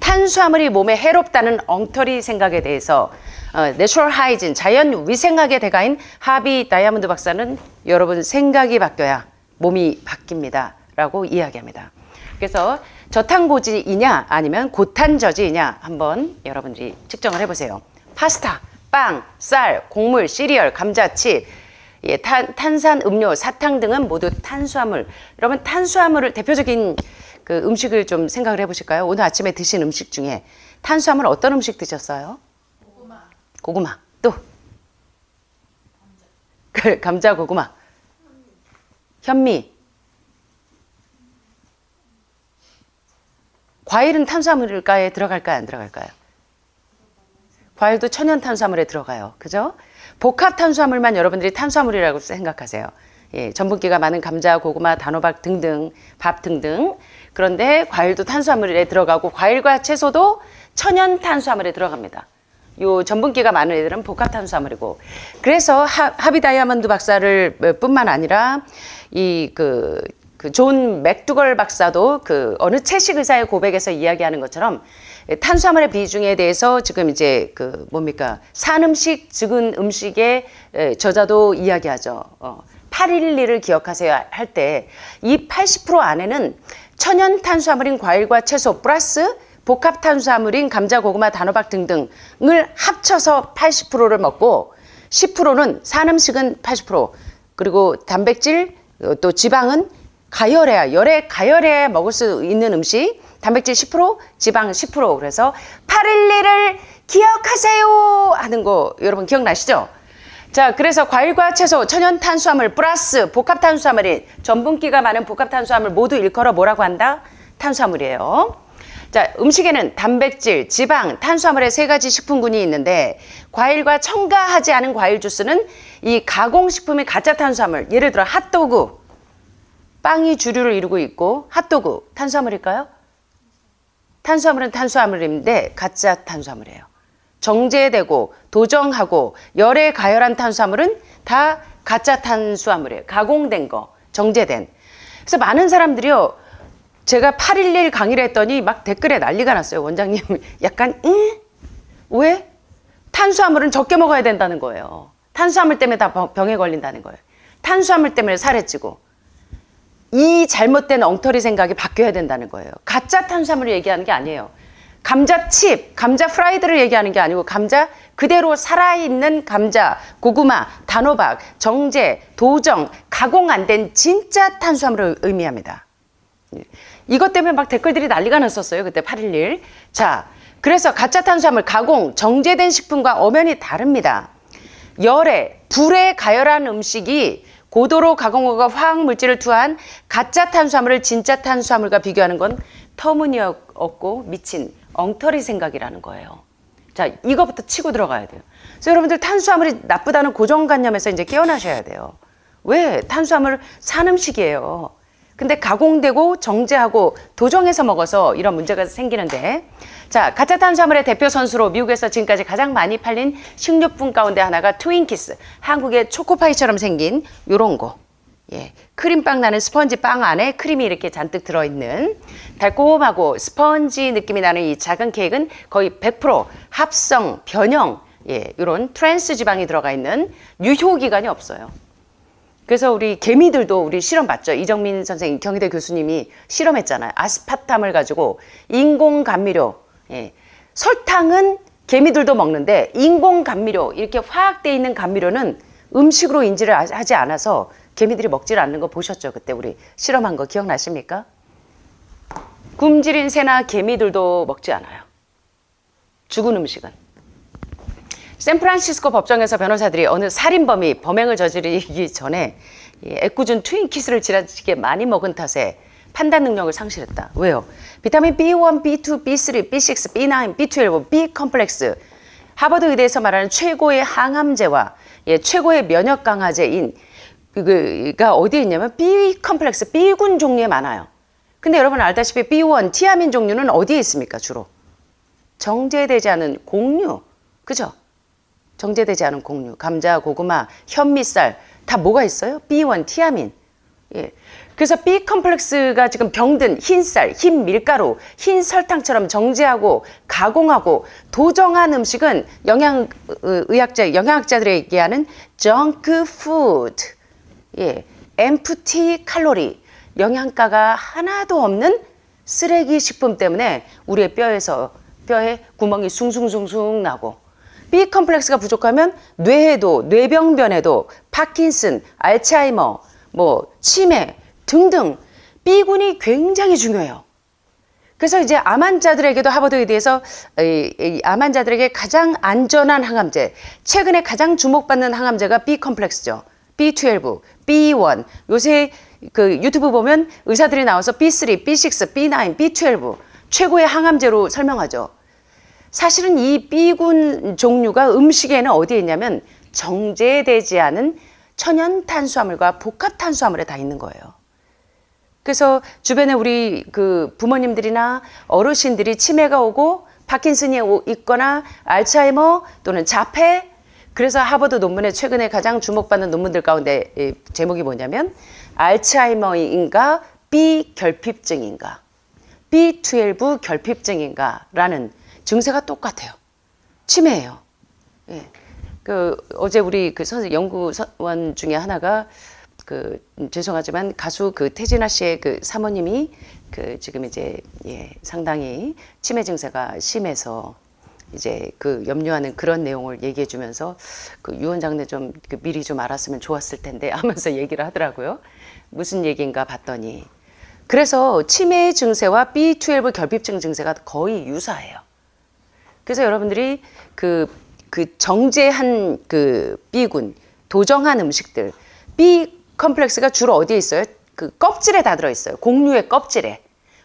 탄수화물이 몸에 해롭다는 엉터리 생각에 대해서 내추럴 하이진, 자연 위생학의 대가인 하비 다이아몬드 박사는 여러분 생각이 바뀌어야 몸이 바뀝니다 라고 이야기합니다. 그래서 저탄고지이냐 아니면 고탄저지이냐 한번 여러분들이 측정을 해보세요. 파스타, 빵, 쌀, 곡물, 시리얼, 감자칩, 예, 탄산 음료, 사탕 등은 모두 탄수화물. 여러분 탄수화물을 대표적인 그 음식을 좀 생각을 해보실까요? 오늘 아침에 드신 음식 중에 탄수화물 어떤 음식 드셨어요? 고구마. 고구마. 또? 감자 고구마. 현미. 과일은 탄수화물가에 들어갈까요? 안 들어갈까요? 과일도 천연 탄수화물에 들어가요. 그죠? 복합 탄수화물만 여러분들이 탄수화물이라고 생각하세요. 예, 전분기가 많은 감자, 고구마, 단호박 등등, 밥 등등. 그런데 과일도 탄수화물에 들어가고 과일과 채소도 천연 탄수화물에 들어갑니다. 요 전분기가 많은 애들은 복합 탄수화물이고. 그래서 하비 다이아몬드 박사를 뿐만 아니라 그 존 맥두걸 박사도 그 어느 채식 의사의 고백에서 이야기하는 것처럼 탄수화물의 비중에 대해서 지금 이제 그 뭡니까 산음식, 즉은 음식의 저자도 이야기하죠. 812를 기억하세요 할 때 이 80% 안에는 천연 탄수화물인 과일과 채소 플러스 복합 탄수화물인 감자, 고구마, 단호박 등등을 합쳐서 80%를 먹고 10%는 산음식은 80% 그리고 단백질 또 지방은 가열해야 먹을 수 있는 음식 단백질 10% 지방 10% 그래서 812를 기억하세요 하는 거 여러분 기억나시죠? 자, 그래서 과일과 채소, 천연 탄수화물 플러스 복합 탄수화물인 전분기가 많은 복합 탄수화물 모두 일컬어 뭐라고 한다? 탄수화물이에요. 자, 음식에는 단백질, 지방, 탄수화물의 세 가지 식품군이 있는데 과일과 첨가하지 않은 과일 주스는 이 가공식품의 가짜 탄수화물, 예를 들어 핫도그, 빵이 주류를 이루고 있고 핫도그, 탄수화물일까요? 탄수화물은 탄수화물인데 가짜 탄수화물이에요. 정제되고 도정하고 열에 가열한 탄수화물은 다 가짜 탄수화물이에요. 가공된 거, 정제된. 그래서 많은 사람들이요. 제가 8.11 강의를 했더니 막 댓글에 난리가 났어요. 원장님 약간 왜? 탄수화물은 적게 먹어야 된다는 거예요. 탄수화물 때문에 다 병에 걸린다는 거예요. 탄수화물 때문에 살에 찌고. 이 잘못된 엉터리 생각이 바뀌어야 된다는 거예요. 가짜 탄수화물을 얘기하는 게 아니에요. 감자칩, 감자 프라이드를 얘기하는 게 아니고 감자 그대로 살아있는 감자, 고구마, 단호박, 정제, 도정, 가공 안 된 진짜 탄수화물을 의미합니다. 이것 때문에 막 댓글들이 난리가 났었어요. 그때 8.11. 자, 그래서 가짜 탄수화물, 가공, 정제된 식품과 엄연히 다릅니다. 열에, 불에 가열한 음식이 고도로 가공과 화학물질을 투하한 가짜 탄수화물을 진짜 탄수화물과 비교하는 건 터무니없고 미친 엉터리 생각이라는 거예요. 자, 이거부터 치고 들어가야 돼요. 그래서 여러분들 탄수화물이 나쁘다는 고정관념에서 이제 깨어나셔야 돼요. 왜? 탄수화물 산음식이에요. 근데 가공되고 정제하고 도정해서 먹어서 이런 문제가 생기는데 자, 가짜 탄수화물의 대표 선수로 미국에서 지금까지 가장 많이 팔린 식료품 가운데 하나가 트윈키스, 한국의 초코파이처럼 생긴 요런 거. 예, 크림빵 나는 스펀지 빵 안에 크림이 이렇게 잔뜩 들어있는 달콤하고 스펀지 느낌이 나는 이 작은 케이크는 거의 100% 합성, 변형, 예, 이런 트랜스 지방이 들어가 있는 유효기간이 없어요. 그래서 우리 개미들도 우리 실험 봤죠. 이정민 선생님, 경희대 교수님이 실험했잖아요. 아스파탐을 가지고 인공 감미료, 예, 설탕은 개미들도 먹는데 인공 감미료, 이렇게 화학되어 있는 감미료는 음식으로 인지를 하지 않아서 개미들이 먹질 않는 거 보셨죠? 그때 우리 실험한 거 기억나십니까? 굶주린 새나 개미들도 먹지 않아요. 죽은 음식은. 샌프란시스코 법정에서 변호사들이 어느 살인범이 범행을 저지르기 전에 애꿎은 트윈키스를 지나치게 많이 먹은 탓에 판단 능력을 상실했다. 왜요? 비타민 B1, B2, B3, B6, B9, B12, B 컴플렉스, 하버드 의대에서 말하는 최고의 항암제와 최고의 면역 강화제인 그가 어디에 있냐면 B 컴플렉스, B군 종류에 많아요. 근데 여러분 알다시피 B1, 티아민 종류는 어디에 있습니까? 주로 정제되지 않은 곡류, 그죠? 정제되지 않은 곡류, 감자, 고구마, 현미쌀 다 뭐가 있어요? B1, 티아민. 예. 그래서 B 컴플렉스가 지금 병든 흰쌀, 흰 밀가루, 흰 설탕처럼 정제하고 가공하고 도정한 음식은 영양학자들이 얘기하는 junk food. 예. empty 칼로리. 영양가가 하나도 없는 쓰레기 식품 때문에 우리의 뼈에 구멍이 숭숭숭숭 나고 B 컴플렉스가 부족하면 뇌에도 뇌병변에도 파킨슨, 알츠하이머, 뭐 치매 등등 B군이 굉장히 중요해요. 그래서 이제 암 환자들에게도 하버드 의대에서 암 환자들에게 가장 안전한 항암제, 최근에 가장 주목받는 항암제가 B 컴플렉스죠. B12, B1. 요새 그 유튜브 보면 의사들이 나와서 B3, B6, B9, B12 최고의 항암제로 설명하죠. 사실은 이 B군 종류가 음식에는 어디에 있냐면 정제되지 않은 천연 탄수화물과 복합 탄수화물에 다 있는 거예요. 그래서 주변에 우리 그 부모님들이나 어르신들이 치매가 오고 파킨슨이 있거나 알츠하이머 또는 자폐, 그래서 하버드 논문에 최근에 가장 주목받는 논문들 가운데 제목이 뭐냐면 알츠하이머인가 B 결핍증인가 B12 결핍증인가 라는 증세가 똑같아요. 치매예요. 예. 그 어제 우리 그 연구원 중에 하나가 죄송하지만 가수 태진아 씨의 사모님이 지금 이제 상당히 치매 증세가 심해서 이제 염려하는 그런 내용을 얘기해 주면서 유 원장님 좀 미리 좀 알았으면 좋았을 텐데 하면서 얘기를 하더라고요. 무슨 얘기인가 봤더니 그래서 치매 증세와 B12 결핍증 증세가 거의 유사해요. 그래서 여러분들이 정제한 B군, 도정한 음식들, B 컴플렉스가 주로 어디에 있어요? 껍질에 다 들어있어요. 곡류의 껍질에.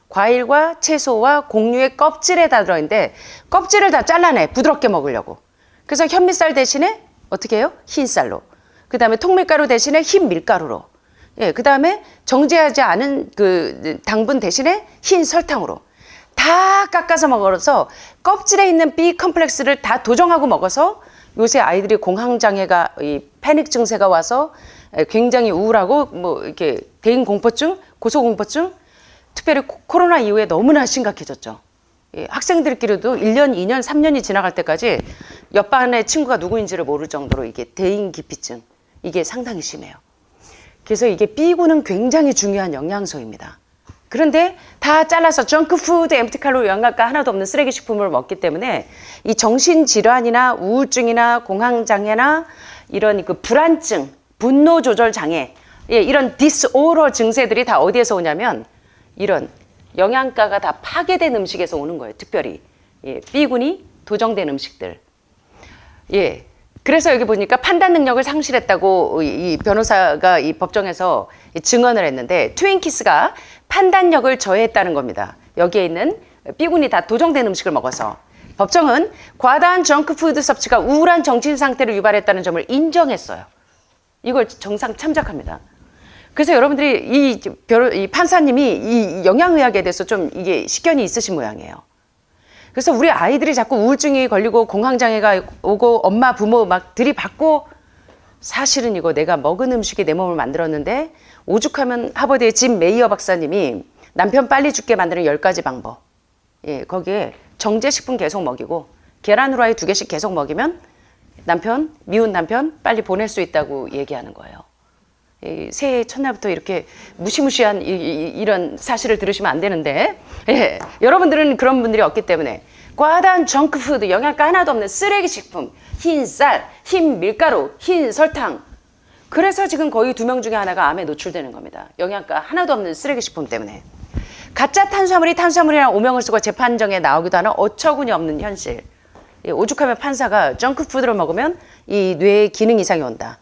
과일과 채소와 곡류의 껍질에 다 들어있는데 껍질을 다 잘라내, 부드럽게 먹으려고. 그래서 현미쌀 대신에 어떻게 해요? 흰쌀로. 그 다음에 통밀가루 대신에 흰 밀가루로. 예, 그 다음에 정제하지 않은 당분 대신에 흰 설탕으로. 다 깎아서 먹어서 껍질에 있는 B 컴플렉스를 다 도정하고 먹어서 요새 아이들이 공황장애가 패닉 증세가 와서 굉장히 우울하고 이렇게 대인공포증, 고소공포증, 특별히 코로나 이후에 너무나 심각해졌죠. 학생들끼리도 1년, 2년, 3년이 지나갈 때까지 옆반의 친구가 누구인지를 모를 정도로 이게 대인기피증, 이게 상당히 심해요. 그래서 이게 B군은 굉장히 중요한 영양소입니다. 그런데 다 잘라서 정크푸드, 엠프티칼로리 영양가 하나도 없는 쓰레기 식품을 먹기 때문에 이 정신질환이나 우울증이나 공황장애나 이런 불안증, 분노 조절 장애, 이런 디스오더 증세들이 다 어디에서 오냐면 이런 영양가가 다 파괴된 음식에서 오는 거예요. 특별히 B군이 도정된 음식들. 그래서 여기 보니까 판단 능력을 상실했다고 이 변호사가 이 법정에서 증언을 했는데 트윈키스가 판단력을 저해했다는 겁니다. 여기에 있는 B군이 다 도정된 음식을 먹어서 법정은 과다한 정크푸드 섭취가 우울한 정신 상태를 유발했다는 점을 인정했어요. 이걸 정상 참작합니다. 그래서 여러분들이 이 판사님이 이 영양의학에 대해서 좀 이게 식견이 있으신 모양이에요. 그래서 우리 아이들이 자꾸 우울증이 걸리고 공황장애가 오고 엄마 부모 막 들이받고 사실은 이거 내가 먹은 음식이 내 몸을 만들었는데 오죽하면 하버드의 짐 메이어 박사님이 남편 빨리 죽게 만드는 10가지 방법. 거기에 정제식품 계속 먹이고 계란 후라이 2개씩 계속 먹이면 미운 남편 빨리 보낼 수 있다고 얘기하는 거예요. 새해 첫날부터 이렇게 무시무시한 이런 사실을 들으시면 안 되는데 여러분들은 그런 분들이 없기 때문에 과다한 정크푸드, 영양가 하나도 없는 쓰레기 식품, 흰 쌀, 흰 밀가루, 흰 설탕. 그래서 지금 거의 2명 중에 하나가 암에 노출되는 겁니다. 영양가 하나도 없는 쓰레기 식품 때문에. 가짜 탄수화물이 탄수화물이라는 오명을 쓰고 재판정에 나오기도 하는 어처구니 없는 현실. 오죽하면 판사가 정크푸드를 먹으면 이 뇌에 기능 이상이 온다.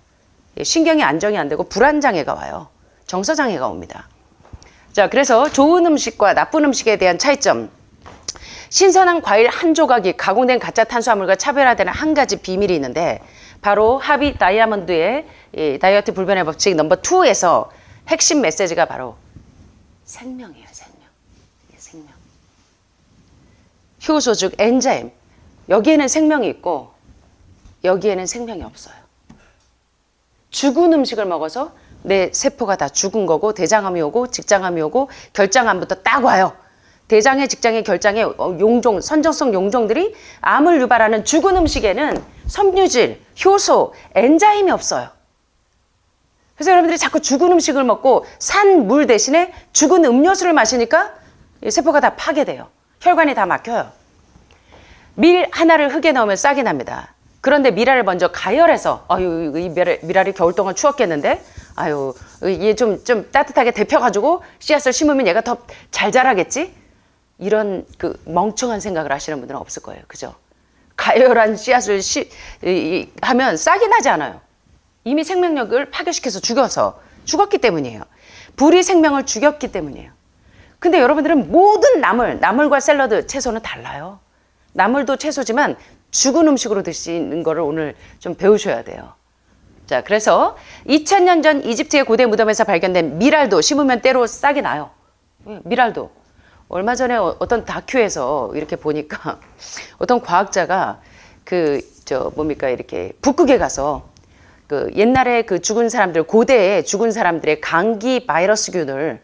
신경이 안정이 안 되고 불안장애가 와요. 정서장애가 옵니다. 자, 그래서 좋은 음식과 나쁜 음식에 대한 차이점. 신선한 과일 한 조각이 가공된 가짜 탄수화물과 차별화되는 한 가지 비밀이 있는데 바로 하비 다이아몬드의 다이어트 불변의 법칙 넘버 2에서 핵심 메시지가 바로 생명이에요. 생명. 효소 즉 엔자임. 여기에는 생명이 있고 여기에는 생명이 없어요. 죽은 음식을 먹어서 내 세포가 다 죽은 거고 대장암이 오고 직장암이 오고 결장암부터 딱 와요. 대장에 직장에 결장에 용종, 선정성 용종들이 암을 유발하는 죽은 음식에는 섬유질, 효소, 엔자임이 없어요. 그래서 여러분들이 자꾸 죽은 음식을 먹고 산 물 대신에 죽은 음료수를 마시니까 세포가 다 파괴돼요. 혈관이 다 막혀요. 밀 하나를 흙에 넣으면 싹이 납니다. 그런데 밀알을 먼저 가열해서 아유 이 밀알이 겨울 동안 추웠겠는데 아유 얘 좀 따뜻하게 데펴가지고 씨앗을 심으면 얘가 더 잘 자라겠지? 이런 그 멍청한 생각을 하시는 분들은 없을 거예요. 그죠? 가열한 씨앗을 하면 싹이 나지 않아요. 이미 생명력을 파괴시켜서 죽었기 때문이에요. 불이 생명을 죽였기 때문이에요. 근데 여러분들은 모든 나물과 샐러드, 채소는 달라요. 나물도 채소지만 죽은 음식으로 드시는 거를 오늘 좀 배우셔야 돼요. 자, 그래서 2000년 전 이집트의 고대 무덤에서 발견된 밀알도 심으면 때로 싹이 나요. 밀알도. 얼마 전에 어떤 다큐에서 이렇게 보니까 어떤 과학자가 이렇게 북극에 가서 그 옛날에 그 죽은 사람들, 고대에 죽은 사람들의 감기 바이러스균을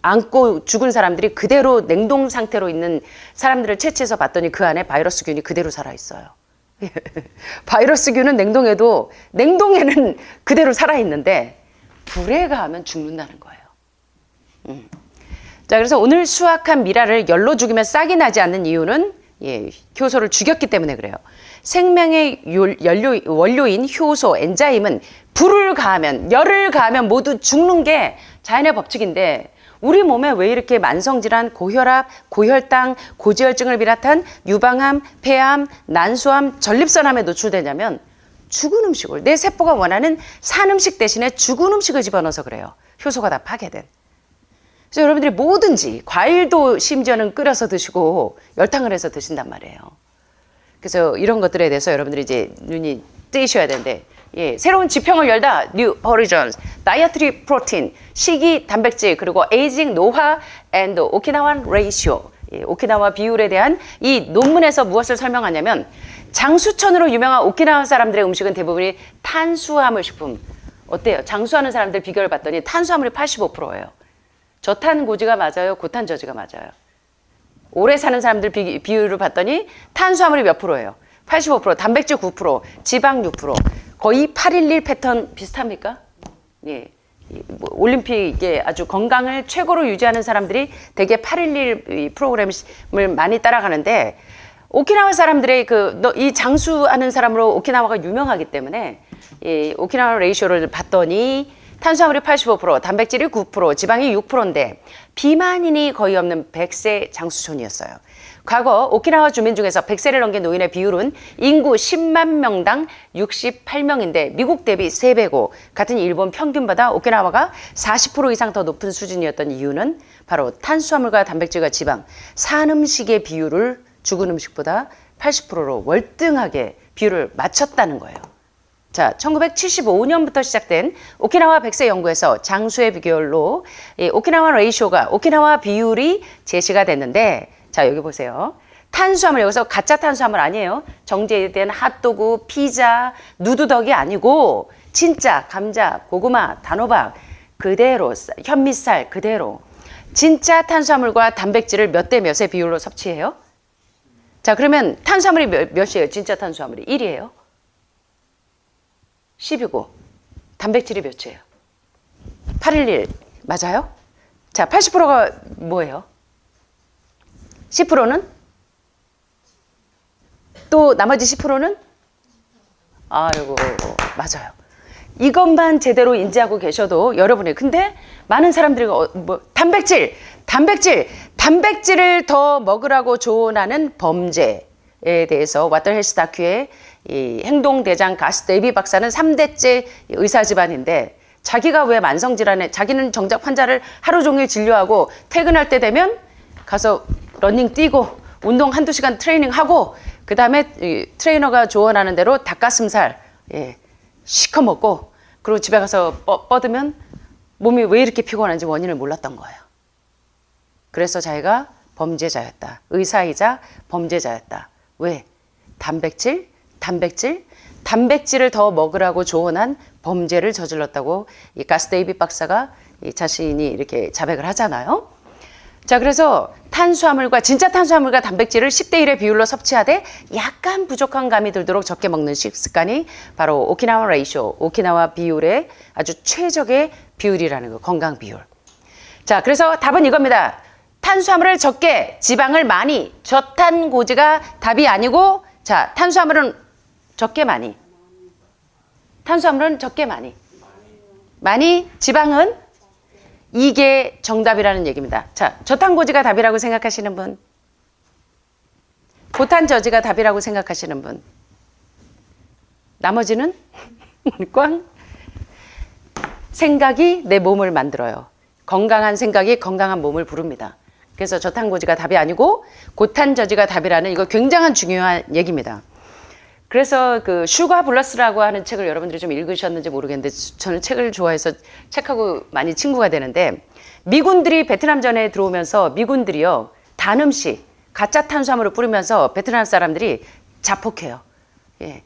안고 죽은 사람들이 그대로 냉동 상태로 있는 사람들을 채취해서 봤더니 그 안에 바이러스균이 그대로 살아있어요. 바이러스균은 냉동에는 그대로 살아있는데 불에 가하면 죽는다는 거예요. 자, 그래서 오늘 수확한 밀알을 열로 죽이면 싹이 나지 않는 이유는 효소를 죽였기 때문에 그래요. 생명의 원료인 효소, 엔자임은 불을 가하면, 열을 가하면 모두 죽는 게 자연의 법칙인데 우리 몸에 왜 이렇게 만성질환, 고혈압, 고혈당, 고지혈증을 비롯한 유방암, 폐암, 난소암, 전립선암에 노출되냐면 죽은 음식을, 내 세포가 원하는 산 음식 대신에 죽은 음식을 집어넣어서 그래요. 효소가 다 파괴된. 그래서 여러분들이 뭐든지 과일도 심지어는 끓여서 드시고 열탕을 해서 드신단 말이에요. 그래서 이런 것들에 대해서 여러분들이 이제 눈이 뜨이셔야 되는데 새로운 지평을 열다 New Horizons, Dietary Protein, 식이 단백질 그리고 에이징 노화 and 오키나와 레이시오, 오키나와 비율에 대한 이 논문에서 무엇을 설명하냐면 장수천으로 유명한 오키나와 사람들의 음식은 대부분이 탄수화물 식품. 어때요? 장수하는 사람들 비결을 봤더니 탄수화물이 85%예요. 저탄고지가 맞아요? 고탄저지가 맞아요? 오래 사는 사람들 비율을 봤더니 탄수화물이 몇 프로예요? 85%, 단백질 9%, 지방 6%. 거의 811 패턴 비슷합니까? 예. 올림픽에 아주 건강을 최고로 유지하는 사람들이 대개 811 프로그램을 많이 따라가는데 오키나와 사람들의 이 장수하는 사람으로 오키나와가 유명하기 때문에 이 오키나와 레이쇼를 봤더니 탄수화물이 85%, 단백질이 9%, 지방이 6%인데 비만인이 거의 없는 100세 장수촌이었어요. 과거 오키나와 주민 중에서 100세를 넘긴 노인의 비율은 인구 10만 명당 68명인데 미국 대비 3배고 같은 일본 평균보다 오키나와가 40% 이상 더 높은 수준이었던 이유는 바로 탄수화물과 단백질과 지방, 산 음식의 비율을 죽은 음식보다 80%로 월등하게 비율을 맞췄다는 거예요. 자, 1975년부터 시작된 오키나와 100세 연구에서 장수의 비결로 오키나와 레이쇼가, 오키나와 비율이 제시가 됐는데 자, 여기 보세요. 탄수화물, 여기서 가짜 탄수화물 아니에요. 정제된 핫도그, 피자, 누드덕이 아니고 진짜 감자, 고구마, 단호박 그대로, 현미쌀 그대로 진짜 탄수화물과 단백질을 몇 대 몇의 비율로 섭취해요? 자, 그러면 탄수화물이 몇이에요? 진짜 탄수화물이 1이에요? 10이고 단백질이 몇이에요? 811 맞아요? 자, 80%가 뭐예요? 10%는? 또 나머지 10%는? 아이고, 맞아요. 이것만 제대로 인지하고 계셔도 여러분이, 근데 많은 사람들이 단백질을 더 먹으라고 조언하는 범죄에 대해서 왓더 헬스 다큐의 이 행동대장 가스 데이비 박사는 3대째 의사 집안인데 자기가 왜 만성질환에, 자기는 정작 환자를 하루 종일 진료하고 퇴근할 때 되면 가서 러닝 뛰고 운동 한두 시간 트레이닝하고 그 다음에 트레이너가 조언하는 대로 닭가슴살 시커 먹고 그리고 집에 가서 뻗으면 몸이 왜 이렇게 피곤한지 원인을 몰랐던 거예요. 그래서 자기가 범죄자였다. 의사이자 범죄자였다. 왜? 단백질을 더 먹으라고 조언한 범죄를 저질렀다고 이 가스 데이비 박사가 이 자신이 이렇게 자백을 하잖아요. 자, 그래서 탄수화물과 진짜 탄수화물과 단백질을 10대 1의 비율로 섭취하되 약간 부족한 감이 들도록 적게 먹는 식습관이 바로 오키나와 레이쇼, 오키나와 비율의 아주 최적의 비율이라는 거, 건강 비율. 자, 그래서 답은 이겁니다. 탄수화물을 적게, 지방을 많이, 저탄고지가 답이 아니고, 자, 탄수화물은 적게 많이. 탄수화물은 적게 많이. 많이, 지방은 이게 정답이라는 얘기입니다. 자, 저탄고지가 답이라고 생각하시는 분, 고탄저지가 답이라고 생각하시는 분, 나머지는 꽝. 생각이 내 몸을 만들어요. 건강한 생각이 건강한 몸을 부릅니다. 그래서 저탄고지가 답이 아니고 고탄저지가 답이라는 이거 굉장한 중요한 얘기입니다. 그래서 그 슈가 블러스라고 하는 책을 여러분들이 좀 읽으셨는지 모르겠는데 저는 책을 좋아해서 책하고 많이 친구가 되는데, 미군들이 베트남전에 들어오면서 미군들이요, 단 음식, 가짜 탄수화물을 뿌리면서 베트남 사람들이 자폭해요. 예.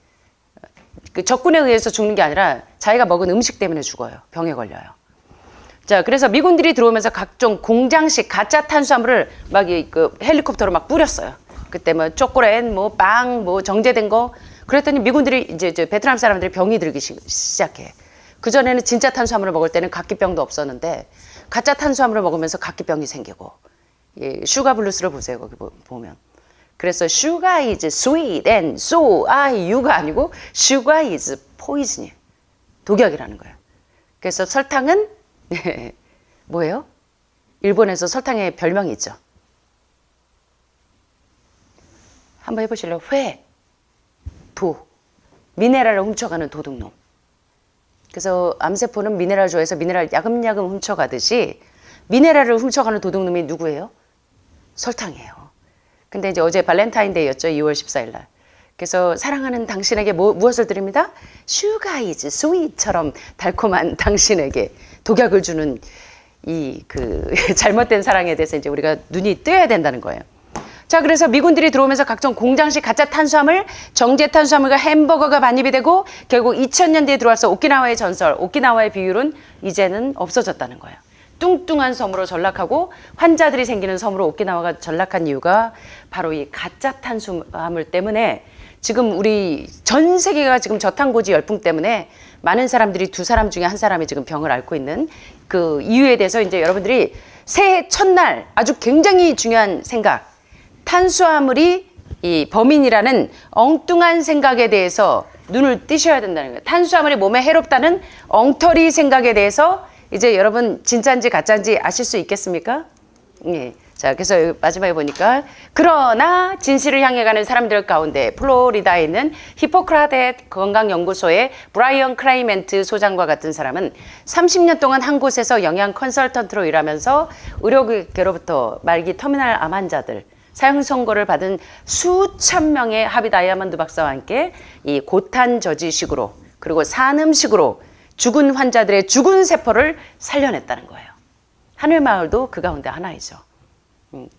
그 적군에 의해서 죽는 게 아니라 자기가 먹은 음식 때문에 죽어요. 병에 걸려요. 자, 그래서 미군들이 들어오면서 각종 공장식 가짜 탄수화물을 막 그 헬리콥터로 막 뿌렸어요. 그때 뭐 초콜릿, 뭐 빵, 뭐 정제된 거. 그랬더니 미군들이 이제 베트남 사람들이 병이 들기 시작해. 그전에는 진짜 탄수화물을 먹을 때는 각기병도 없었는데 가짜 탄수화물을 먹으면서 각기병이 생기고. 예, 슈가 블루스를 보세요. 거기 보면. 그래서 sugar is sweet and so are you가 아니고 sugar is poison. 독약이라는 거예요. 그래서 설탕은 뭐예요? 일본에서 설탕에 별명이 있죠. 한번 해보실래요? 회, 도, 미네랄을 훔쳐가는 도둑놈. 그래서 암세포는 미네랄 좋아해서 미네랄 야금야금 훔쳐가듯이 미네랄을 훔쳐가는 도둑놈이 누구예요? 설탕이에요. 근데 이제 어제 발렌타인데이였죠. 2월 14일 날. 그래서 사랑하는 당신에게 무엇을 드립니다? Sugar is sweet처럼 달콤한 당신에게 독약을 주는 이 그 잘못된 사랑에 대해서 이제 우리가 눈이 뜨여야 된다는 거예요. 자, 그래서 미군들이 들어오면서 각종 공장식 가짜 탄수화물, 정제 탄수화물과 햄버거가 반입이 되고 결국 2000년대에 들어와서 오키나와의 전설, 오키나와의 비율은 이제는 없어졌다는 거예요. 뚱뚱한 섬으로 전락하고 환자들이 생기는 섬으로 오키나와가 전락한 이유가 바로 이 가짜 탄수화물 때문에 지금 우리 전 세계가 지금 저탄고지 열풍 때문에 많은 사람들이 두 사람 중에 한 사람이 지금 병을 앓고 있는 그 이유에 대해서 이제 여러분들이 새해 첫날 아주 굉장히 중요한 생각, 탄수화물이 이 범인이라는 엉뚱한 생각에 대해서 눈을 뜨셔야 된다는 거예요. 탄수화물이 몸에 해롭다는 엉터리 생각에 대해서 이제 여러분 진짜인지 가짜인지 아실 수 있겠습니까? 예. 자, 그래서 마지막에 보니까 그러나 진실을 향해 가는 사람들 가운데 플로리다에 있는 히포크라테 건강연구소의 브라이언 클라이멘트 소장과 같은 사람은 30년 동안 한 곳에서 영양 컨설턴트로 일하면서 의료계로부터 말기 터미널 암 환자들 사형 선고를 받은 수천 명의 하비 다이아몬드 박사와 함께 이 고탄 저지식으로 그리고 산음식으로 죽은 환자들의 죽은 세포를 살려냈다는 거예요. 하늘마을도 그 가운데 하나이죠.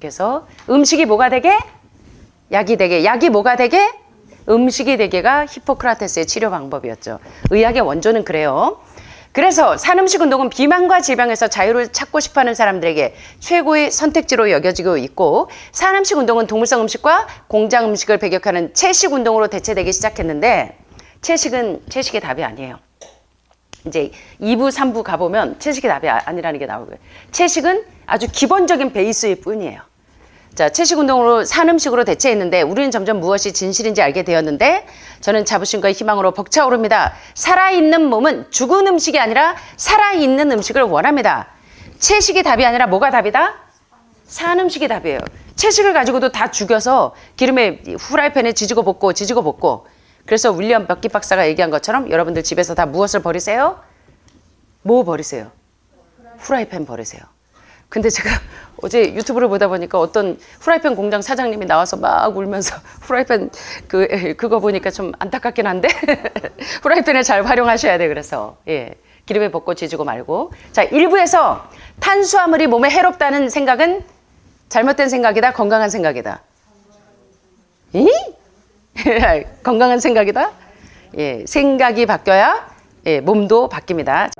그래서 음식이 뭐가 되게? 약이 되게. 약이 뭐가 되게? 음식이 되게가 히포크라테스의 치료 방법이었죠. 의학의 원조는 그래요. 그래서 산음식 운동은 비만과 질병에서 자유를 찾고 싶어하는 사람들에게 최고의 선택지로 여겨지고 있고, 산음식 운동은 동물성 음식과 공장 음식을 배격하는 채식 운동으로 대체되기 시작했는데, 채식이 답이 아니에요. 이제 2부, 3부 가보면 채식이 답이 아니라는 게 나오고요. 채식은 아주 기본적인 베이스일 뿐이에요. 자, 채식 운동으로 산음식으로 대체했는데 우리는 점점 무엇이 진실인지 알게 되었는데 저는 자부심과 희망으로 벅차오릅니다. 살아있는 몸은 죽은 음식이 아니라 살아있는 음식을 원합니다. 채식이 답이 아니라 뭐가 답이다? 산음식이 답이에요. 채식을 가지고도 다 죽여서 기름에 후라이팬에 지지고 볶고 그래서 윌리엄 벽기 박사가 얘기한 것처럼 여러분들 집에서 다 무엇을 버리세요? 뭐 버리세요? 후라이팬 버리세요. 근데 제가 어제 유튜브를 보다 보니까 어떤 후라이팬 공장 사장님이 나와서 막 울면서 후라이팬 그거 보니까 좀 안타깝긴 한데 후라이팬을 잘 활용하셔야 돼. 그래서 예, 기름에 볶고 지지고 말고. 자, 1부에서 탄수화물이 몸에 해롭다는 생각은 잘못된 생각이다, 건강한 생각이다. 이? 건강한 생각이다. 예, 생각이 바뀌어야 예, 몸도 바뀝니다.